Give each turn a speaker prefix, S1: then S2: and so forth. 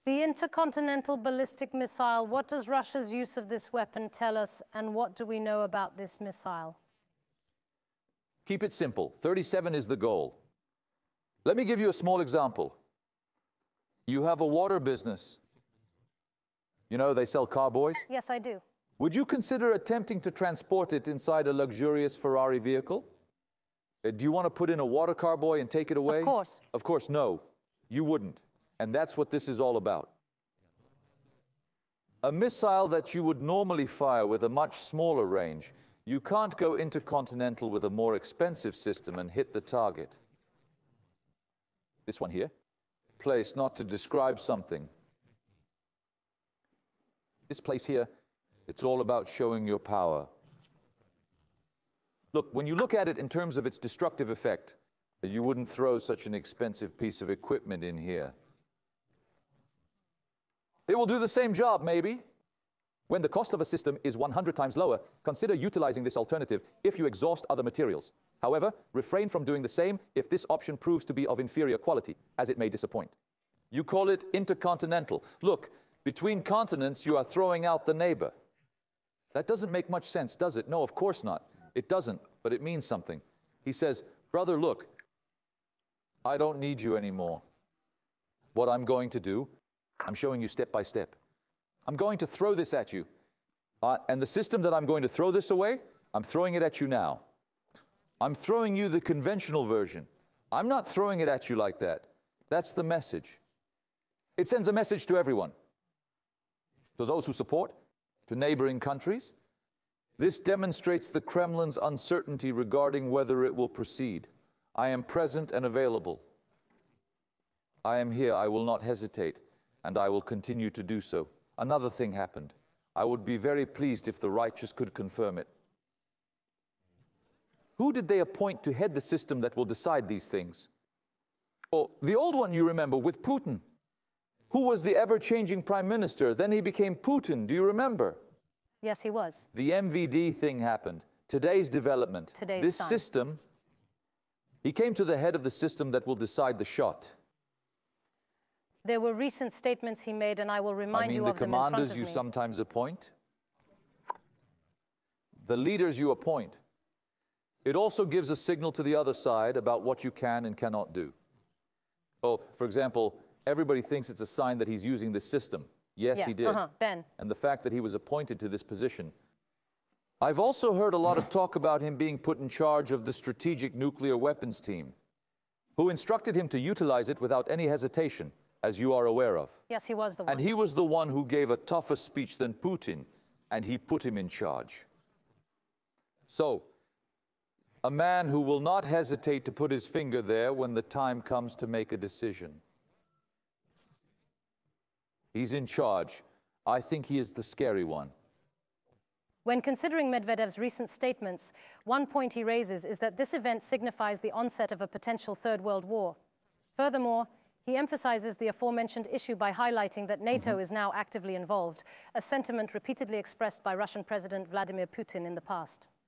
S1: The intercontinental ballistic missile, what does Russia's use of this weapon tell us, and what do we know about this missile?
S2: Keep it simple. 37 is the goal. Let me give you a small example. You have a water business. You know, they sell carboys?
S1: Yes, I do.
S2: Would you consider attempting to transport it inside a luxurious Ferrari vehicle? Do you want to put in a water carboy and take it away?
S1: Of course.
S2: Of course, no. You wouldn't. And that's what this is all about. A missile that you would normally fire with a much smaller range, you can't go intercontinental with a more expensive system and hit the target. This one here, placed not to describe something. This place here, it's all about showing your power. Look, when you look at it in terms of its destructive effect, you wouldn't throw such an expensive piece of equipment in here. It will do the same job, maybe. When the cost of a system is 100 times lower, consider utilizing this alternative if you exhaust other materials. However, refrain from doing the same if this option proves to be of inferior quality, as it may disappoint. You call it intercontinental. Look, between continents, you are throwing out the neighbor. That doesn't make much sense, does it? No, of course not. It doesn't, but it means something. He says, brother, look, I don't need you anymore. What I'm going to do, I'm showing you step by step. I'm going to throw this at you. And the system that I'm going to throw this away, I'm throwing it at you now. I'm throwing you the conventional version. I'm not throwing it at you like that. That's the message. It sends a message to everyone. To those who support, to neighboring countries. This demonstrates the Kremlin's uncertainty regarding whether it will proceed. I am present and available. I am here. I will not hesitate, and I will continue to do so. Another thing happened. I would be very pleased if the righteous could confirm it. Who did they appoint to head the system that will decide these things? Oh, the old one, you remember, with Putin, who was the ever-changing prime minister. Then he became Putin. Do you remember?
S1: Yes, he was.
S2: The MVD thing happened. Today's development. This system, he came to the head of the system that will decide the shot.
S1: There were recent statements he made, and I will remind you of them in front of me.
S2: The commanders you sometimes appoint, the leaders you appoint. It also gives a signal to the other side about what you can and cannot do. Oh, for example, everybody thinks it's a sign that he's using this system. Yes, he did.
S1: Ben.
S2: And the fact that he was appointed to this position. I've also heard a lot of talk about him being put in charge of the strategic nuclear weapons team, who instructed him to utilize it without any hesitation, as you are aware of.
S1: Yes, he was the one.
S2: And he was the one who gave a tougher speech than Putin, and he put him in charge. So, a man who will not hesitate to put his finger there when the time comes to make a decision. He's in charge. I think he is the scary one.
S1: When considering Medvedev's recent statements, one point he raises is that this event signifies the onset of a potential Third World War. Furthermore, he emphasizes the aforementioned issue by highlighting that NATO is now actively involved, a sentiment repeatedly expressed by Russian President Vladimir Putin in the past.